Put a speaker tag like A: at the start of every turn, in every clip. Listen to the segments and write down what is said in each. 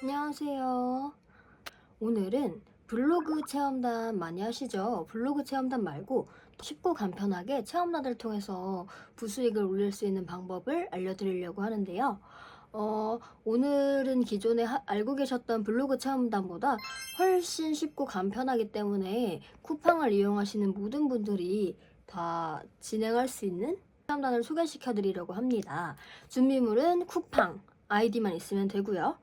A: 안녕하세요. 오늘은 블로그 체험단 많이 하시죠? 블로그 체험단 말고 쉽고 간편하게 체험단을 통해서 부수익을 올릴 수 있는 방법을 알려드리려고 하는데요. 오늘은 기존에 알고 계셨던 블로그 체험단보다 훨씬 쉽고 간편하기 때문에 쿠팡을 이용하시는 모든 분들이 다 진행할 수 있는 체험단을 소개시켜 드리려고 합니다. 준비물은 쿠팡, 아이디만 있으면 되고요.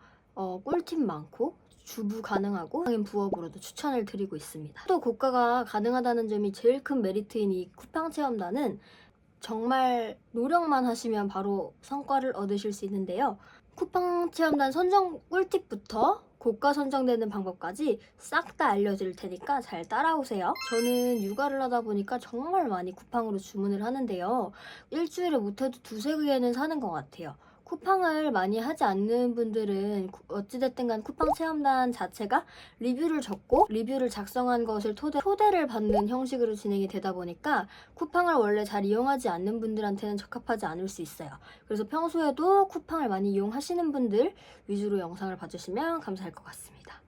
A: 꿀팁 많고 주부 가능하고 부업으로도 추천을 드리고 있습니다. 또 고가가 가능하다는 점이 제일 큰 메리트인 이 쿠팡 체험단은 정말 노력만 하시면 바로 성과를 얻으실 수 있는데요. 쿠팡 체험단 선정 꿀팁부터 고가 선정되는 방법까지 싹 다 알려드릴 테니까 잘 따라오세요. 저는 육아를 하다 보니까 정말 많이 쿠팡으로 주문을 하는데요. 일주일에 못해도 두세 개는 사는 것 같아요. 쿠팡을 많이 하지 않는 분들은 어찌됐든 간 쿠팡 체험단 자체가 리뷰를 적고 리뷰를 작성한 것을 토대를 받는 형식으로 진행이 되다 보니까 쿠팡을 원래 잘 이용하지 않는 분들한테는 적합하지 않을 수 있어요. 그래서 평소에도 쿠팡을 많이 이용하시는 분들 위주로 영상을 봐주시면 감사할 것 같습니다.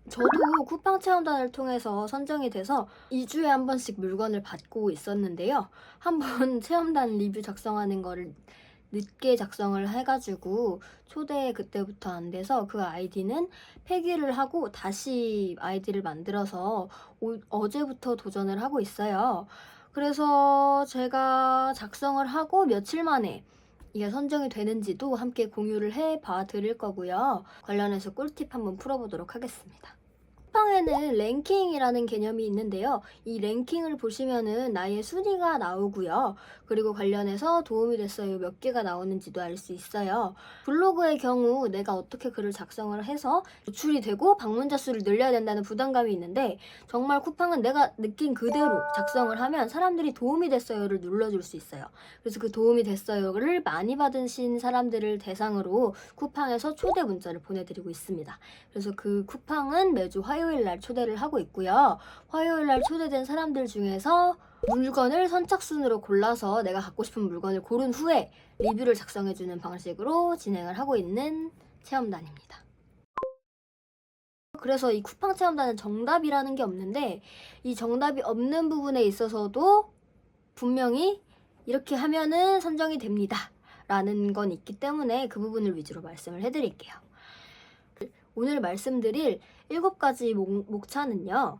A: 저도 쿠팡 체험단을 통해서 선정이 돼서 2주에 한 번씩 물건을 받고 있었는데요. 한번 체험단 리뷰 작성하는 거를 늦게 작성을 해가지고 초대 그때부터 안 돼서 그 아이디는 폐기를 하고 다시 아이디를 만들어서 어제부터 도전을 하고 있어요. 그래서 제가 작성을 하고 며칠 만에 이게 선정이 되는지도 함께 공유를 해봐 드릴 거고요. 관련해서 꿀팁 한번 풀어보도록 하겠습니다. 쿠팡에는 랭킹이라는 개념이 있는데요. 이 랭킹을 보시면은 나의 순위가 나오고요. 그리고 관련해서 도움이 됐어요. 몇 개가 나오는지도 알 수 있어요. 블로그의 경우 내가 어떻게 글을 작성을 해서 노출이 되고 방문자 수를 늘려야 된다는 부담감이 있는데 정말 쿠팡은 내가 느낀 그대로 작성을 하면 사람들이 도움이 됐어요를 눌러줄 수 있어요. 그래서 그 도움이 됐어요를 많이 받으신 사람들을 대상으로 쿠팡에서 초대 문자를 보내드리고 있습니다. 그래서 그 쿠팡은 매주 화요일 날 초대를 하고 있고요. 화요일 날 초대된 사람들 중에서 물건을 선착순으로 골라서 내가 갖고 싶은 물건을 고른 후에 리뷰를 작성해주는 방식으로 진행을 하고 있는 체험단입니다. 그래서 이 쿠팡 체험단은 정답이라는 게 없는데 이 정답이 없는 부분에 있어서도 분명히 이렇게 하면은 선정이 됩니다 라는 건 있기 때문에 그 부분을 위주로 말씀을 해드릴게요. 오늘 말씀드릴 7가지 목차는요.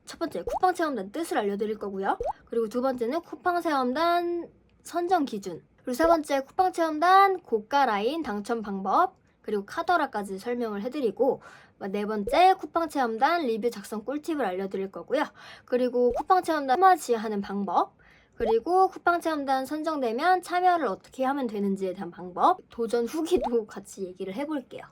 A: 첫 번째, 쿠팡 체험단 뜻을 알려드릴 거고요. 그리고 두 번째는 쿠팡 체험단 선정 기준. 그리고 세 번째, 쿠팡 체험단 고가 라인 당첨 방법. 그리고 카더라까지 설명을 해드리고, 네 번째, 쿠팡 체험단 리뷰 작성 꿀팁을 알려드릴 거고요. 그리고 쿠팡 체험단 하는 방법. 그리고 쿠팡 체험단 선정되면 참여를 어떻게 하면 되는지에 대한 방법, 도전 후기도 같이 얘기를 해볼게요.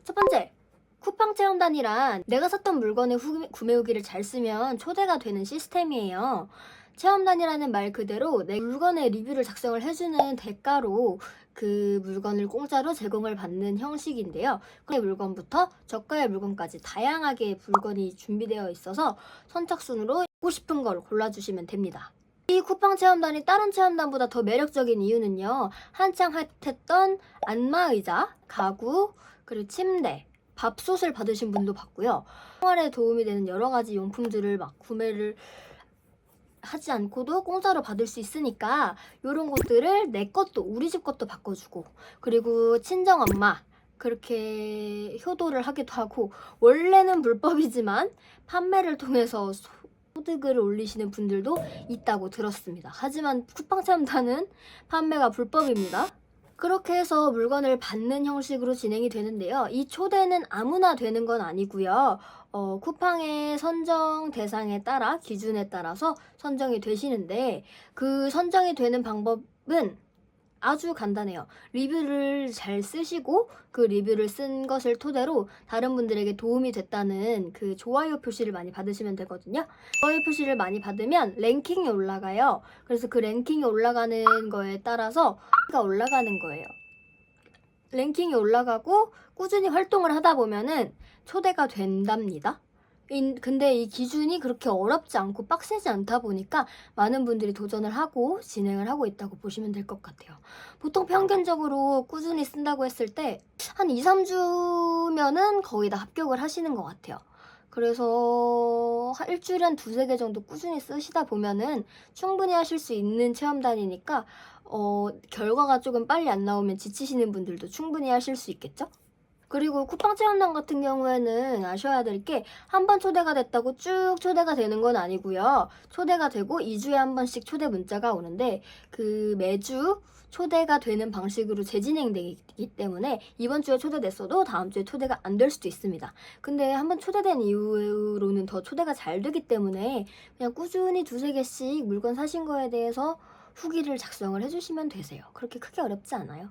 A: 첫 번째, 쿠팡 체험단이란 내가 샀던 물건의 구매 후기를 잘 쓰면 초대가 되는 시스템이에요. 체험단이라는 말 그대로 내 물건의 리뷰를 작성을 해주는 대가로 그 물건을 공짜로 제공을 받는 형식인데요. 그 물건부터 저가의 물건까지 다양하게 물건이 준비되어 있어서 선착순으로 갖고 싶은 걸 골라주시면 됩니다. 이 쿠팡 체험단이 다른 체험단보다 더 매력적인 이유는요. 한창 핫했던 안마의자, 가구, 그리고 침대, 밥솥을 받으신 분도 봤고요. 생활에 도움이 되는 여러 가지 용품들을 막 구매를 하지 않고도 공짜로 받을 수 있으니까 이런 것들을 내 것도 우리 집 것도 바꿔주고, 그리고 친정엄마 그렇게 효도를 하기도 하고, 원래는 불법이지만 판매를 통해서 소득을 올리시는 분들도 있다고 들었습니다. 하지만 쿠팡 체험단은 판매가 불법입니다. 그렇게 해서 물건을 받는 형식으로 진행이 되는데요. 이 초대는 아무나 되는 건 아니고요. 쿠팡의 선정 대상에 따라 기준에 따라서 선정이 되시는데 그 선정이 되는 방법은 아주 간단해요. 리뷰를 잘 쓰시고 그 리뷰를 쓴 것을 토대로 다른 분들에게 도움이 됐다는 그 좋아요 표시를 많이 받으시면 되거든요. 좋아요 표시를 많이 받으면 랭킹이 올라가요. 그래서 그 랭킹이 올라가는 거에 따라서 가 올라가는 거예요. 랭킹이 올라가고 꾸준히 활동을 하다 보면은 초대가 된답니다. 근데 이 기준이 그렇게 어렵지 않고 빡세지 않다 보니까 많은 분들이 도전을 하고 진행을 하고 있다고 보시면 될 것 같아요. 보통 평균적으로 꾸준히 쓴다고 했을 때 한 2, 3주면은 거의 다 합격을 하시는 것 같아요. 그래서 일주일에 한 두세 개 정도 꾸준히 쓰시다 보면은 충분히 하실 수 있는 체험단이니까 결과가 조금 빨리 안 나오면 지치시는 분들도 충분히 하실 수 있겠죠? 그리고 쿠팡 체험단 같은 경우에는 아셔야 될 게 한 번 초대가 됐다고 쭉 초대가 되는 건 아니고요. 초대가 되고 2주에 한 번씩 초대 문자가 오는데 그 매주 초대가 되는 방식으로 재진행되기 때문에 이번 주에 초대됐어도 다음 주에 초대가 안 될 수도 있습니다. 근데 한 번 초대된 이후로는 더 초대가 잘 되기 때문에 그냥 꾸준히 두세 개씩 물건 사신 거에 대해서 후기를 작성을 해주시면 되세요. 그렇게 크게 어렵지 않아요.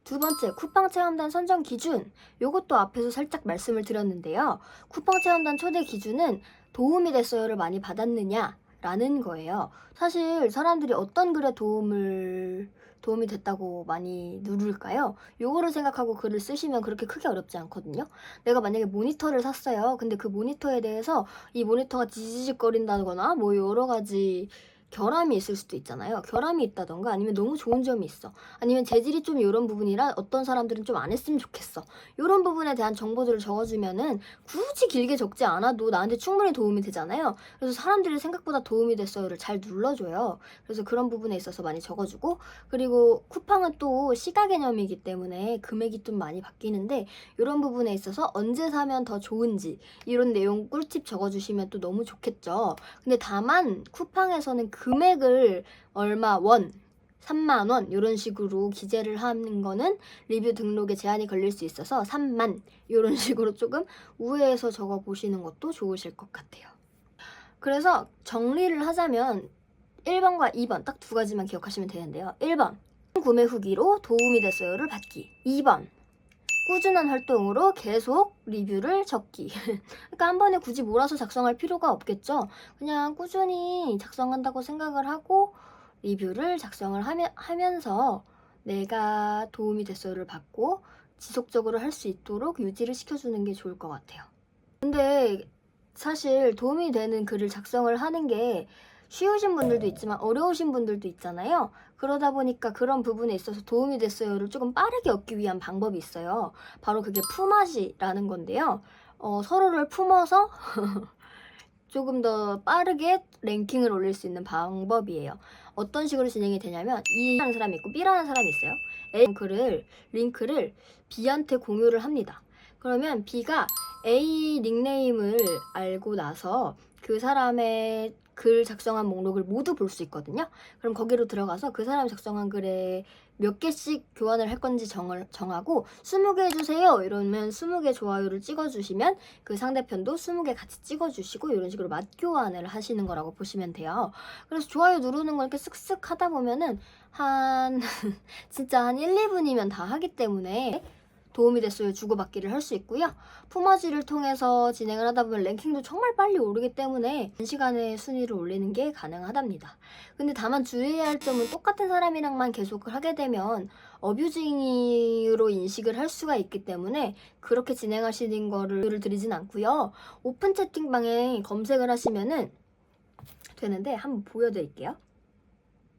A: 두 번째, 쿠팡 체험단 선정 기준. 요것도 앞에서 살짝 말씀을 드렸는데요. 쿠팡 체험단 초대 기준은 도움이 됐어요를 많이 받았느냐? 라는 거예요. 사실 사람들이 어떤 글에 도움이 됐다고 많이 누를까요? 요거를 생각하고 글을 쓰시면 그렇게 크게 어렵지 않거든요. 내가 만약에 모니터를 샀어요. 근데 그 모니터에 대해서 이 모니터가 지지직거린다거나 뭐 여러 가지 결함이 있을 수도 있잖아요. 결함이 있다던가 아니면 너무 좋은 점이 있어. 아니면 재질이 좀 이런 부분이라 어떤 사람들은 좀 안 했으면 좋겠어. 이런 부분에 대한 정보들을 적어주면은 굳이 길게 적지 않아도 나한테 충분히 도움이 되잖아요. 그래서 사람들이 생각보다 도움이 됐어요를 잘 눌러줘요. 그래서 그런 부분에 있어서 많이 적어주고, 그리고 쿠팡은 또 시가 개념이기 때문에 금액이 좀 많이 바뀌는데 이런 부분에 있어서 언제 사면 더 좋은지 이런 내용 꿀팁 적어주시면 또 너무 좋겠죠. 근데 다만 쿠팡에서는 금액을 얼마 원 3만 원 이런 식으로 기재를 하는 거는 리뷰 등록에 제한이 걸릴 수 있어서 3만 이런 식으로 조금 우회해서 적어 보시는 것도 좋으실 것 같아요. 그래서 정리를 하자면 1번과 2번 딱 두 가지만 기억하시면 되는데요. 1번 구매 후기로 도움이 됐어요를 받기. 2번 꾸준한 활동으로 계속 리뷰를 적기. 그러니까 한 번에 굳이 몰아서 작성할 필요가 없겠죠. 그냥 꾸준히 작성한다고 생각을 하고 리뷰를 작성을 하면서 내가 도움이 됐어요를 받고 지속적으로 할 수 있도록 유지를 시켜주는 게 좋을 것 같아요. 근데 사실 도움이 되는 글을 작성을 하는 게 쉬우신 분들도 있지만 어려우신 분들도 있잖아요. 그러다 보니까 그런 부분에 있어서 도움이 됐어요를 조금 빠르게 얻기 위한 방법이 있어요. 바로 그게 품앗이라는 건데요. 서로를 품어서 조금 더 빠르게 랭킹을 올릴 수 있는 방법이에요. 어떤 식으로 진행이 되냐면 E라는 사람이 있고 B라는 사람이 있어요. A 링크를 B한테 공유를 합니다. 그러면 B가 A 닉네임을 알고 나서 그 사람의 글 작성한 목록을 모두 볼 수 있거든요. 그럼 거기로 들어가서 그 사람이 작성한 글에 몇 개씩 교환을 할 건지 정하고 20개 해주세요 이러면 20개 좋아요를 찍어주시면 그 상대편도 20개 같이 찍어주시고 이런 식으로 맞교환을 하시는 거라고 보시면 돼요. 그래서 좋아요 누르는 걸 이렇게 쓱쓱 하다 보면은 진짜 한 1, 2분이면 다 하기 때문에 도움이 됐어요 주고받기를 할 수 있고요. 품앗이를 통해서 진행을 하다 보면 랭킹도 정말 빨리 오르기 때문에 단시간에 순위를 올리는 게 가능하답니다. 근데 다만 주의해야 할 점은 똑같은 사람이랑만 계속을 하게 되면 어뷰징으로 인식을 할 수가 있기 때문에 그렇게 진행하시는 거를 드리진 않고요. 오픈 채팅방에 검색을 하시면은 되는데 한번 보여드릴게요.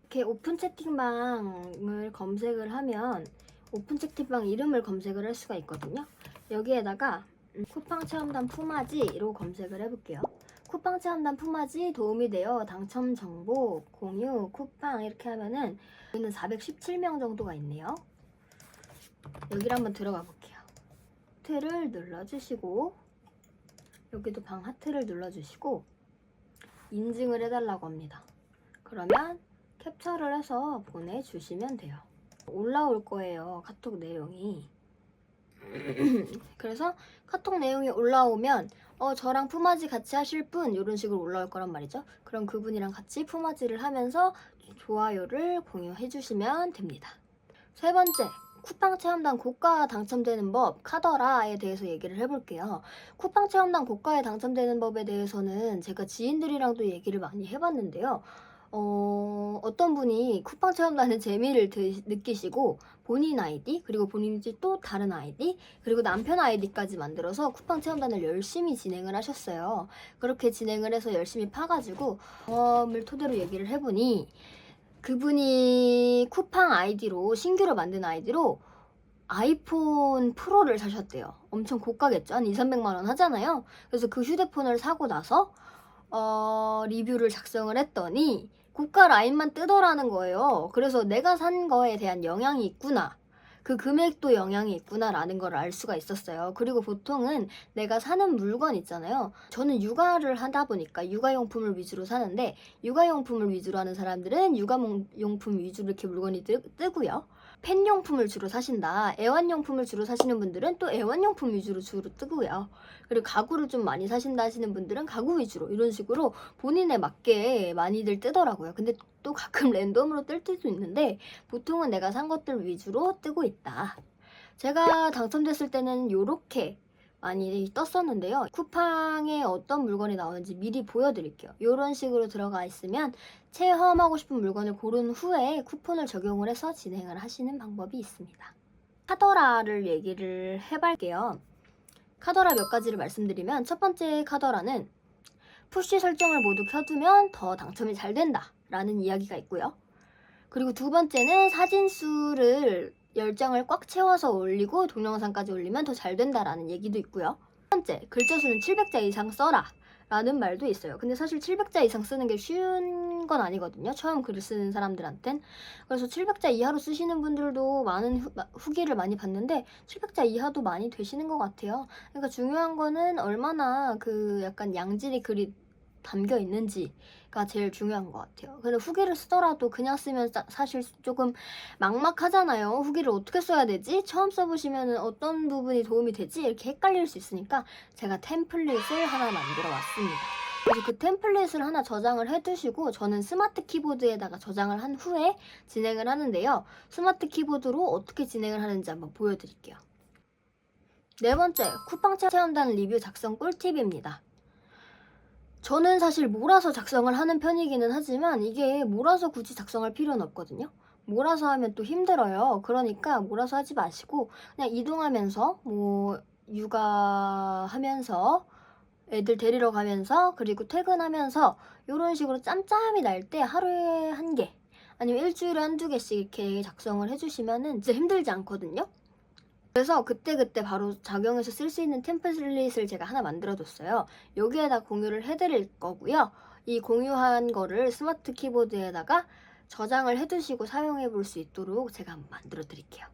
A: 이렇게 오픈 채팅방을 검색을 하면 오픈 채팅방 이름을 검색을 할 수가 있거든요. 여기에다가 쿠팡 체험단 품앗이로 검색을 해볼게요. 쿠팡 체험단 품앗이 도움이 되어 당첨 정보 공유 쿠팡 이렇게 하면은 여기는 417명 정도가 있네요. 여기를 한번 들어가 볼게요. 하트를 눌러주시고 여기도 방 하트를 눌러주시고 인증을 해달라고 합니다. 그러면 캡처를 해서 보내주시면 돼요. 올라올 거예요. 카톡 내용이. 그래서 카톡 내용이 올라오면 저랑 품앗이 같이 하실 분 이런 식으로 올라올 거란 말이죠. 그럼 그분이랑 같이 품앗이를 하면서 좋아요를 공유해 주시면 됩니다. 세 번째, 쿠팡 체험단 고가 당첨되는 법 카더라에 대해서 얘기를 해볼게요. 쿠팡 체험단 고가에 당첨되는 법에 대해서는 제가 지인들이랑도 얘기를 많이 해봤는데요. 어떤 분이 쿠팡 체험단의 재미를 느끼시고 본인 아이디, 그리고 본인이 또 다른 아이디, 그리고 남편 아이디까지 만들어서 쿠팡 체험단을 열심히 진행을 하셨어요. 그렇게 진행을 해서 열심히 파가지고 경험을 토대로 얘기를 해보니 그분이 쿠팡 아이디로, 신규로 만든 아이디로 아이폰 프로를 사셨대요. 엄청 고가겠죠? 한 2, 300만 원 하잖아요. 그래서 그 휴대폰을 사고 나서 리뷰를 작성을 했더니 고가 라인만 뜨더라는 거예요. 그래서 내가 산 거에 대한 영향이 있구나. 그 금액도 영향이 있구나라는 걸 알 수가 있었어요. 그리고 보통은 내가 사는 물건 있잖아요. 저는 육아를 하다 보니까 육아용품을 위주로 사는데, 육아용품을 위주로 하는 사람들은 육아용품 위주로 이렇게 물건이 뜨고요. 펜용품을 주로 사신다, 애완용품을 주로 사시는 분들은 또 애완용품 위주로 주로 뜨고요. 그리고 가구를 좀 많이 사신다 하시는 분들은 가구 위주로, 이런 식으로 본인에 맞게 많이들 뜨더라고요. 근데 또 가끔 랜덤으로 뜰 때도 있는데 보통은 내가 산 것들 위주로 뜨고 있다. 제가 당첨됐을 때는 요렇게 많이 떴었는데요. 쿠팡에 어떤 물건이 나오는지 미리 보여드릴게요. 이런 식으로 들어가 있으면 체험하고 싶은 물건을 고른 후에 쿠폰을 적용을 해서 진행을 하시는 방법이 있습니다. 카더라를 얘기를 해볼게요. 카더라 몇 가지를 말씀드리면, 첫 번째 카더라는 푸시 설정을 모두 켜두면 더 당첨이 잘 된다 라는 이야기가 있고요. 그리고 두 번째는 사진수를 10장을 꽉 채워서 올리고 동영상까지 올리면 더 잘 된다라는 얘기도 있고요. 첫 번째, 글자수는 700자 이상 써라 라는 말도 있어요. 근데 사실 700자 이상 쓰는 게 쉬운 건 아니거든요. 처음 글을 쓰는 사람들한텐. 그래서 700자 이하로 쓰시는 분들도 많은 후기를 많이 봤는데 700자 이하도 많이 되시는 것 같아요. 그러니까 중요한 거는 얼마나 그 약간 양질의 글이 담겨 있는지가 제일 중요한 것 같아요. 근데 후기를 쓰더라도 그냥 쓰면 사실 조금 막막하잖아요. 후기를 어떻게 써야 되지? 처음 써보시면 어떤 부분이 도움이 되지? 이렇게 헷갈릴 수 있으니까 제가 템플릿을 하나 만들어 왔습니다. 그래서 그 템플릿을 하나 저장을 해두시고, 저는 스마트 키보드에다가 저장을 한 후에 진행을 하는데요. 스마트 키보드로 어떻게 진행을 하는지 한번 보여드릴게요. 네 번째, 쿠팡 체험단 리뷰 작성 꿀팁입니다. 저는 사실 몰아서 작성을 하는 편이기는 하지만 이게 몰아서 굳이 작성할 필요는 없거든요. 몰아서 하면 또 힘들어요. 그러니까 몰아서 하지 마시고 그냥 이동하면서, 뭐 육아하면서, 애들 데리러 가면서, 그리고 퇴근하면서 이런 식으로 짬짬이 날 때 하루에 한 개, 아니면 일주일에 한두 개씩 이렇게 작성을 해주시면은 진짜 힘들지 않거든요. 그래서 그때그때 바로 작용해서 쓸 수 있는 템플릿을 제가 하나 만들어뒀어요. 여기에다 공유를 해드릴 거고요. 이 공유한 거를 스마트 키보드에다가 저장을 해두시고 사용해 볼 수 있도록 제가 한번 만들어 드릴게요.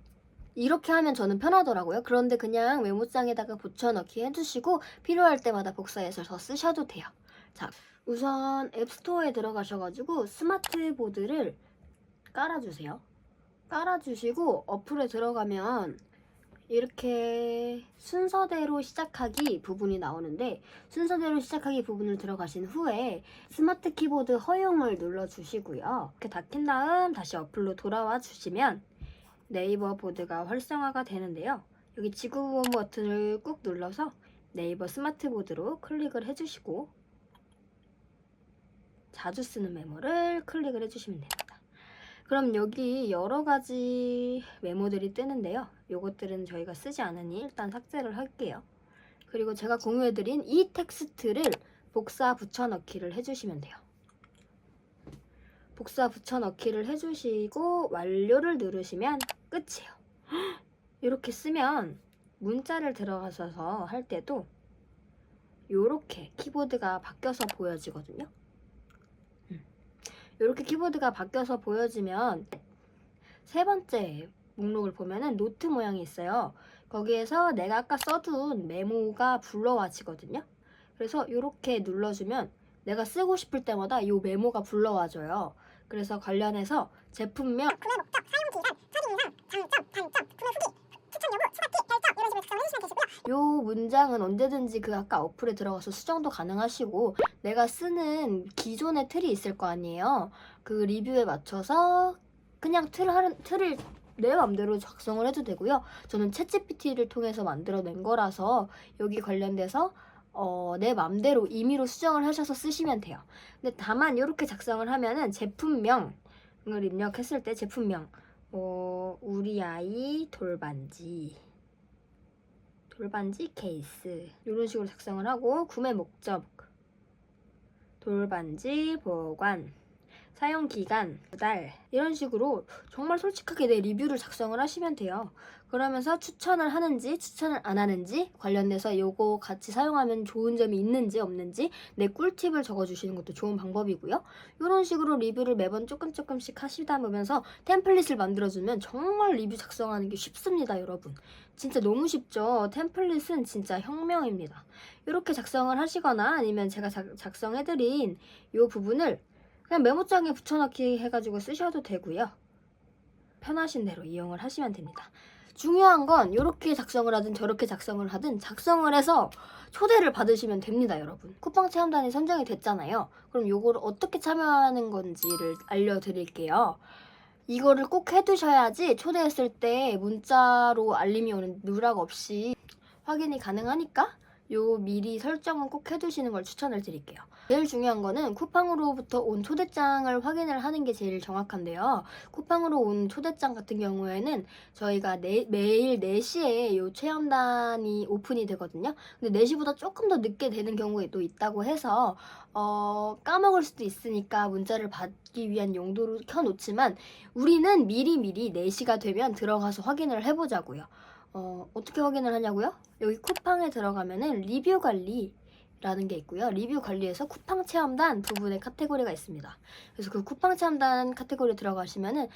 A: 이렇게 하면 저는 편하더라고요. 그런데 그냥 메모장에다가 붙여넣기 해주시고 필요할 때마다 복사해서 더 쓰셔도 돼요. 자, 우선 앱스토어에 들어가셔가지고 스마트보드를 깔아주세요. 깔아주시고 어플에 들어가면 이렇게 순서대로 시작하기 부분이 나오는데, 순서대로 시작하기 부분을 들어가신 후에 스마트 키보드 허용을 눌러주시고요. 이렇게 다 킨 다음 다시 어플로 돌아와 주시면 네이버 보드가 활성화가 되는데요. 여기 지구 버튼을 꾹 눌러서 네이버 스마트 보드로 클릭을 해주시고 자주 쓰는 메모를 클릭을 해주시면 됩니다. 그럼 여기 여러 가지 메모들이 뜨는데요. 요것들은 저희가 쓰지 않으니 일단 삭제를 할게요. 그리고 제가 공유해드린 이 텍스트를 복사 붙여넣기를 해주시면 돼요. 복사 붙여넣기를 해주시고 완료를 누르시면 끝이에요. 이렇게 쓰면 문자를 들어가셔서 할 때도 이렇게 키보드가 바뀌어서 보여지거든요. 이렇게 키보드가 바뀌어서 보여지면 세 번째 목록을 보면은 노트 모양이 있어요. 거기에서 내가 아까 써둔 메모가 불러와지거든요. 그래서 이렇게 눌러주면 내가 쓰고 싶을 때마다 이 메모가 불러와줘요. 그래서 관련해서 제품명,
B: 구매 목적, 사용 기간, 첫인상, 장점, 단점, 구매 후기, 추천 여부, 추가티, 별점 이런 식으로 작성을 해주시면 되시고요.
A: 요 문장은 언제든지 그 아까 어플에 들어가서 수정도 가능하시고, 내가 쓰는 기존의 틀이 있을 거 아니에요. 그 리뷰에 맞춰서 그냥 틀을 내 맘대로 작성을 해도 되고요. 저는 챗GPT를 통해서 만들어낸 거라서 여기 관련돼서 내 맘대로 임의로 수정을 하셔서 쓰시면 돼요. 근데 다만 이렇게 작성을 하면은 제품명을 입력했을 때 제품명 우리 아이 돌반지 케이스 이런 식으로 작성을 하고 구매 목적 돌반지 보관 사용 기간 2달 이런 식으로 정말 솔직하게 내 리뷰를 작성을 하시면 돼요. 그러면서 추천을 하는지 추천을 안 하는지 관련돼서 요거 같이 사용하면 좋은 점이 있는지 없는지 내 꿀팁을 적어주시는 것도 좋은 방법이고요. 이런 식으로 리뷰를 매번 조금씩 하시다 보면서 템플릿을 만들어주면 정말 리뷰 작성하는 게 쉽습니다, 여러분. 진짜 너무 쉽죠? 템플릿은 진짜 혁명입니다. 이렇게 작성을 하시거나 아니면 제가 작성해드린 이 부분을 그냥 메모장에 붙여넣기 해가지고 쓰셔도 되고요. 편하신 대로 이용을 하시면 됩니다. 중요한 건 이렇게 작성을 하든 저렇게 작성을 하든 작성을 해서 초대를 받으시면 됩니다, 여러분. 쿠팡 체험단이 선정이 됐잖아요. 그럼 요거를 어떻게 참여하는 건지를 알려드릴게요. 이거를 꼭 해두셔야지 초대했을 때 문자로 알림이 오는 누락 없이 확인이 가능하니까 요 미리 설정은 꼭 해두시는 걸 추천을 드릴게요. 제일 중요한 거는 쿠팡으로부터 온 초대장을 확인을 하는 게 제일 정확한데요. 쿠팡으로 온 초대장 같은 경우에는 저희가 매일 4시에 요 체험단이 오픈이 되거든요. 근데 4시보다 조금 더 늦게 되는 경우에도 있다고 해서 까먹을 수도 있으니까 문자를 받기 위한 용도로 켜놓지만 우리는 미리 4시가 되면 들어가서 확인을 해보자고요. 어떻게 확인을 하냐고요? 여기 쿠팡에 들어가면은 리뷰 관리라는 게 있고요. 리뷰 관리에서 쿠팡 체험단 부분의 카테고리가 있습니다. 그래서 그 쿠팡 체험단 카테고리 들어가시면은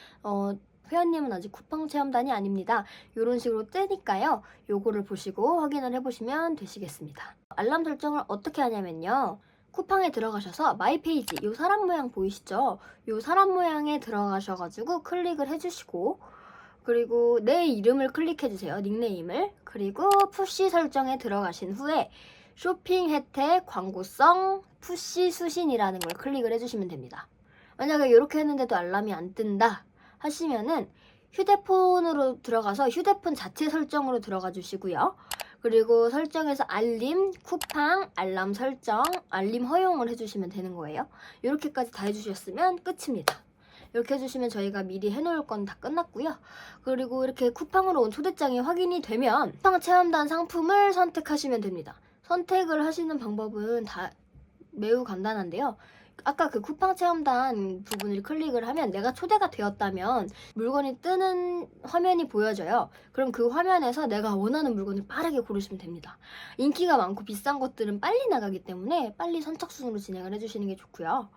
A: 회원님은 아직 쿠팡 체험단이 아닙니다. 이런 식으로 뜨니까요. 요거를 보시고 확인을 해보시면 되시겠습니다. 알람 설정을 어떻게 하냐면요. 쿠팡에 들어가셔서 마이 페이지 요 사람 모양 보이시죠? 요 사람 모양에 들어가셔가지고 클릭을 해주시고 그리고 내 이름을 클릭해주세요. 닉네임을. 그리고 푸시 설정에 들어가신 후에 쇼핑 혜택 광고성 푸시 수신이라는 걸 클릭을 해주시면 됩니다. 만약에 이렇게 했는데도 알람이 안 뜬다 하시면은 휴대폰으로 들어가서 휴대폰 자체 설정으로 들어가 주시고요. 그리고 설정에서 알림, 쿠팡, 알람 설정, 알림 허용을 해주시면 되는 거예요. 이렇게까지 다 해주셨으면 끝입니다. 이렇게 해주시면 저희가 미리 해놓을 건 다 끝났고요. 그리고 이렇게 쿠팡으로 온 초대장이 확인이 되면 쿠팡 체험단 상품을 선택하시면 됩니다. 선택을 하시는 방법은 다 매우 간단한데요. 아까 그 쿠팡 체험단 부분을 클릭을 하면 내가 초대가 되었다면 물건이 뜨는 화면이 보여져요. 그럼 그 화면에서 내가 원하는 물건을 빠르게 고르시면 됩니다. 인기가 많고 비싼 것들은 빨리 나가기 때문에 빨리 선착순으로 진행을 해주시는 게 좋고요.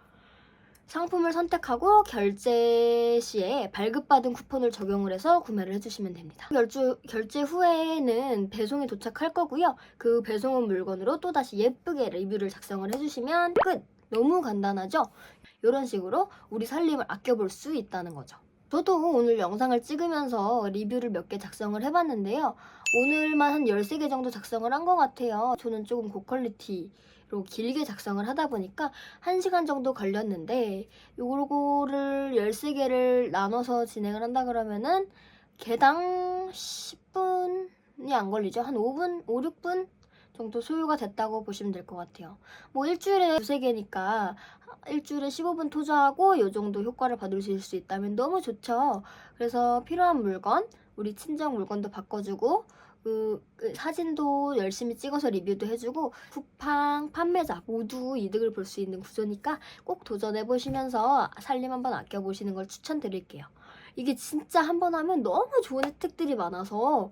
A: 상품을 선택하고 결제 시에 발급받은 쿠폰을 적용을 해서 구매를 해주시면 됩니다. 결제 후에는 배송이 도착할 거고요. 그 배송한 물건으로 또다시 예쁘게 리뷰를 작성을 해주시면 끝! 너무 간단하죠? 이런 식으로 우리 살림을 아껴볼 수 있다는 거죠. 저도 오늘 영상을 찍으면서 리뷰를 몇 개 작성을 해봤는데요. 오늘만 한 13개 정도 작성을 한 것 같아요. 저는 조금 고퀄리티로 길게 작성을 하다 보니까 1시간 정도 걸렸는데 요거를 13개를 나눠서 진행을 한다 그러면은 개당 10분이 안 걸리죠. 한 5분, 5, 6분 정도 소요가 됐다고 보시면 될 것 같아요. 뭐 일주일에 2-3개니까 일주일에 15분 투자하고 요 정도 효과를 받으실 수 있다면 너무 좋죠. 그래서 필요한 물건, 우리 친정 물건도 바꿔주고 그 사진도 열심히 찍어서 리뷰도 해주고 쿠팡 판매자 모두 이득을 볼 수 있는 구조니까 꼭 도전해보시면서 살림 한번 아껴보시는 걸 추천드릴게요. 이게 진짜 한번 하면 너무 좋은 혜택들이 많아서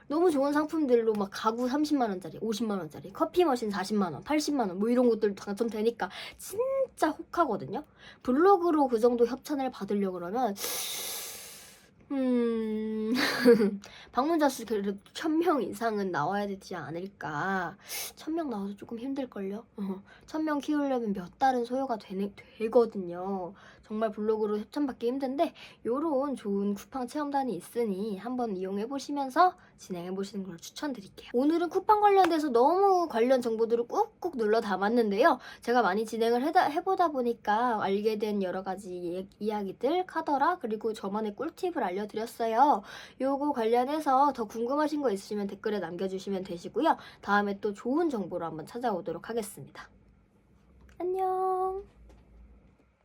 A: 너무 좋은 상품들로 막 가구 30만원짜리, 50만원짜리, 커피 머신 40만원, 80만원 뭐 이런 것들도 당첨되니까 진짜 혹하거든요. 블로그로 그 정도 협찬을 받으려고 그러면 방문자 수 그래도 1000명 이상은 나와야 되지 않을까. 1000명 나와도 조금 힘들걸요. 1000명 키우려면 몇 달은 소요가 되거든요. 정말 블로그로 협찬받기 힘든데 요런 좋은 쿠팡 체험단이 있으니 한번 이용해보시면서 진행해보시는 걸 추천드릴게요. 오늘은 쿠팡 관련돼서 너무 관련 정보들을 꾹꾹 눌러 담았는데요. 제가 많이 진행을 해보다 보니까 알게 된 여러 가지 이야기들, 카더라, 그리고 저만의 꿀팁을 알려드렸어요. 요거 관련해서 더 궁금하신 거 있으시면 댓글에 남겨주시면 되시고요. 다음에 또 좋은 정보로 한번 찾아오도록 하겠습니다. 안녕.